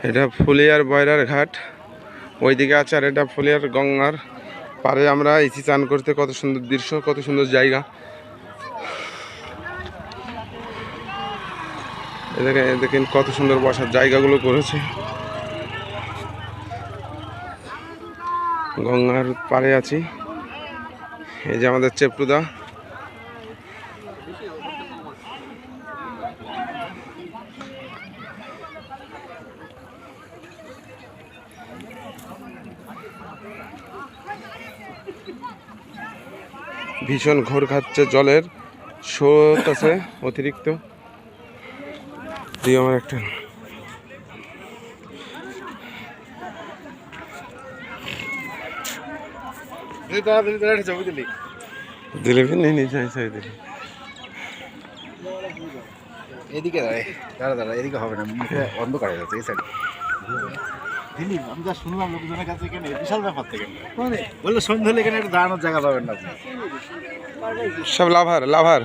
এটা ফুলিয়ার বয়রার ঘাট, ওইদিকে আছে, আর এটা ফুলিয়ার গঙ্গার পারে আমরা এসি চান করতে। কত সুন্দর দৃশ্য, কত সুন্দর জায়গা। এদিকে দেখেন কত সুন্দর বসার জায়গাগুলো করেছে। গঙ্গার পারে আছি, এই যে আমাদের চেপটুদা। ভীষণ ঘোর খাচ্ছে, জলের স্রোত আছে অতিরিক্ত। দিয়ে আমার একটা এদিকে দাঁড়া এদিকে হবে না, অন্ধকার হয়ে যাচ্ছে এই সাইড। দিলীপ, আমি যা শুনলাম লোকজনের কাছে এখানে বিশাল ব্যাপার থেকে বললো সন্ধ্যা হলে এখানে একটা দাঁড়ানোর জায়গা পাবেন না আপনি। সব লাভার লাভার